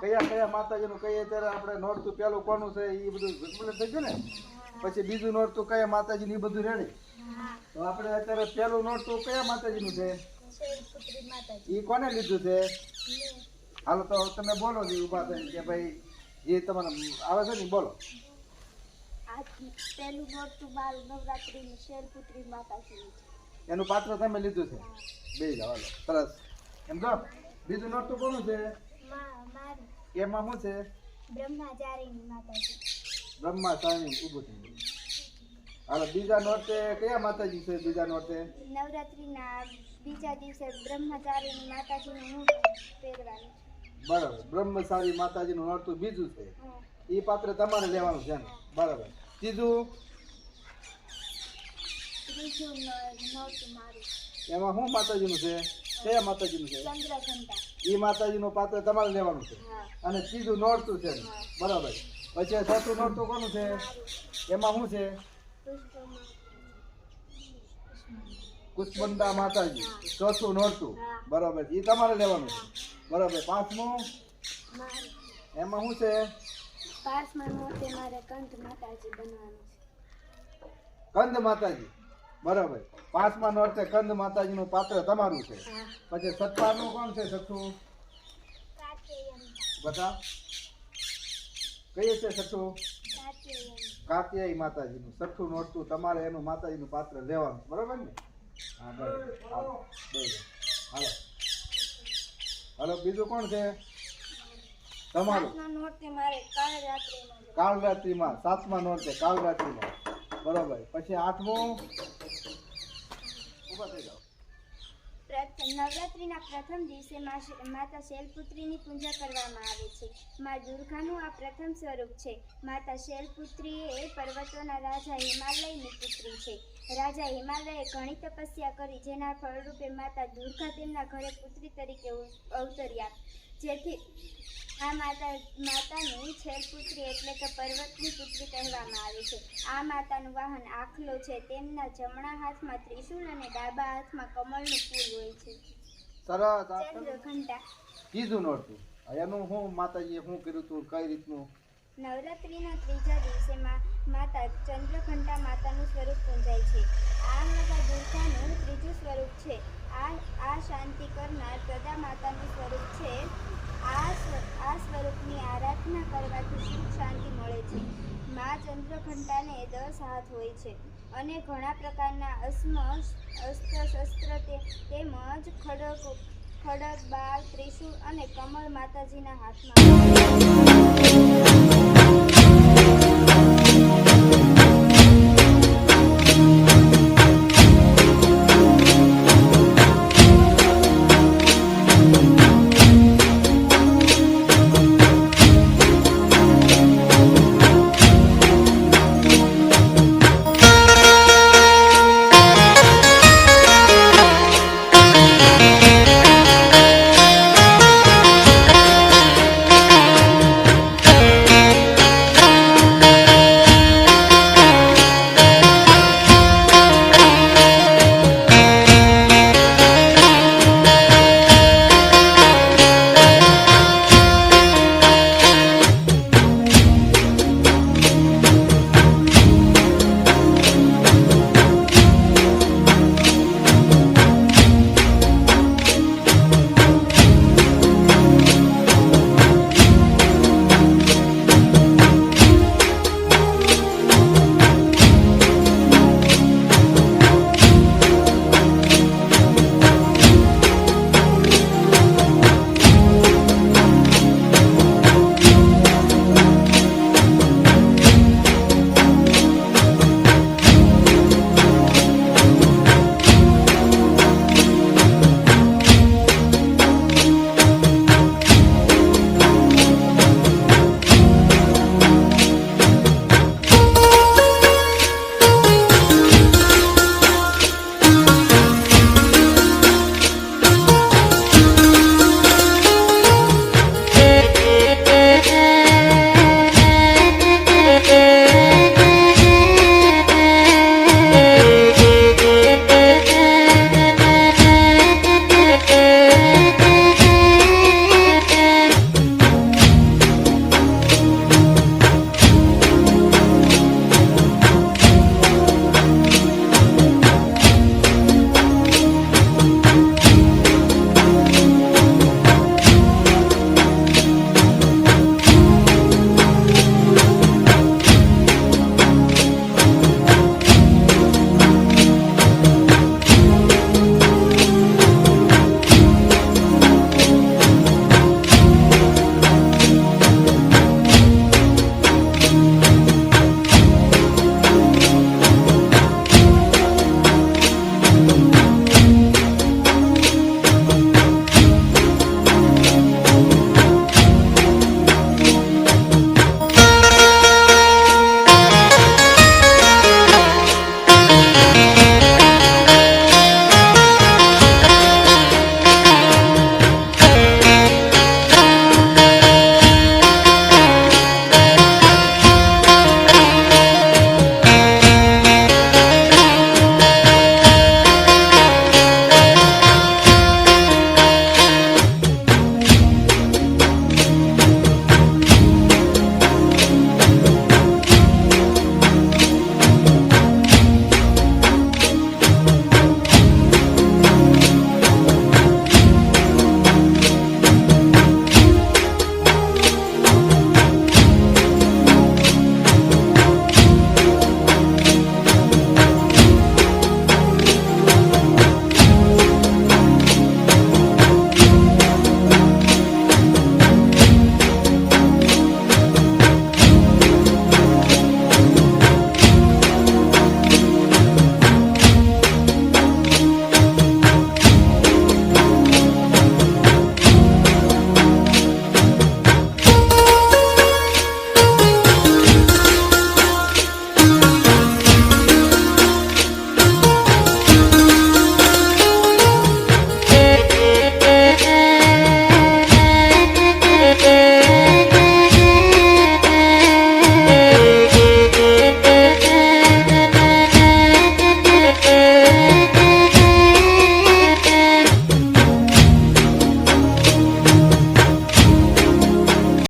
કયા કયા માતાજીનું કહીએ ત્યારે આપણે નોરતું પેલું કોનું છે એ બધું કમ્પ્લીટ થઈ ગયું ને પછી બીજું નોરતું કયા માતાજીનું એ બધું રેડી તો આપણે અત્યારે પેલું નોરતું કયા માતાજીનું છે એ કોને લીધું છે હાલો તો તમે બોલો ને ઊભા થઈને કે ભાઈ જે તમારે આવે છે ને બોલો પહેલું નોરતું બાલ નવરાત્રીનું શૈલપુત્રી માતાજીનું એનું પાત્ર તમે લીધું છે બે જાવ હાલો સરસ એમ તો બીજું નોરતું કોનું છે એમાં શું છે બ્રહ્માચારીની માતાજી બ્રહ્માચારી ઊભું થઈ ગયું હાલો બીજા નોરતે કયા માતાજી છે બીજા નોરતે નવરાત્રીના બીજા દિવસે બ્રહ્મચારીની માતાજીનું હું પહેરવાનું બરાબર બ્રહ્મચારી માતાજીનું નોરતું બીજું છે એ પાત્ર તમારે લેવાનું છે ને બરાબર ત્રીજું નોરતું મારું એમાં શું માતાજીનું છે કયા માતાજીનું છે ચંદ્રઘંટા એ માતાજીનું પાત્ર તમારે લેવાનું છે અને ત્રીજું નોરતું છે ને બરાબર પછી ચોથું નોરતું કોનું છે એમાં શું છે કુષ્મંડા માતાજી ચોથું નોરતું બરાબર એ તમારે લેવાનું છે બરાબર પાંચમું એમાં શું છે પાંચમા નોરતે મારે કંઠ માતાજી બનવાનું છે કંદ માતાજી બરાબર પાંચમા નોરતે કંદ માતાજીનું પાત્ર તમારું છે પછી સત્તાનું કોણ છે છઠ્ઠું બધા કઈ છે છઠ્ઠું કાત્યાયી માતાજીનું છઠ્ઠું નોરતું તમારે એનું માતાજીનું પાત્ર લેવાનું બરાબર ને હા બરાબર હાલો હાલો હાલો બીજું કોણ છે તમારું કાળરાત્રિમાં સાતમા નોરતે કાળરાત્રિમાં બરાબર પછી આઠમું ઉભા થઈ જાઓ નવરાત્રીના પ્રથમ દિવસે માતા શૈલપુત્રીની પૂજા કરવામાં આવે છે મા દુર્ગાનું આ પ્રથમ સ્વરૂપ છે માતા શૈલપુત્રી એ પર્વતોના રાજા હિમાલયની પુત્રી છે રાજા હિમાલયે ઘણી તપસ્યા કરી જેના ફળરૂપે માતા દુર્ગા તેમના ઘરે પુત્રી તરીકે અવતર્યા જેથી આ માતાની શૈલપુત્રી એટલે કે પર્વતની પુત્રી કહેવામાં આવે છે આ માતાનું વાહન આખલો છે તેમના જમણા હાથમાં ત્રિશૂળ અને ડાબા હાથમાં કમળનું ફૂલ હોય છે સરસ ચંદ્રઘંટા કીધું નોરતું એનું હું માતાજીએ શું કર્યું હતું કઈ રીતનું નવરાત્રીના ત્રીજા દિવસે માતા ચંદ્રઘંટા માતાનું સ્વરૂપ પૂજાય છે આ માતા દુર્ગાનું ત્રીજું સ્વરૂપ છે આ શાંતિ કરનાર પ્રદા માતાનું સ્વરૂપ છે આ સ્વરૂપની આરાધના કરવાથી સુખ શાંતિ મળે છે મા ચંદ્રઘંટાને 10 હાથ હોય છે અને ઘણા પ્રકારના અસ્ત્ર શસ્ત્ર તેમજ ખડગ બાળ ત્રિશૂળ અને કમળ માતાજીના હાથમાં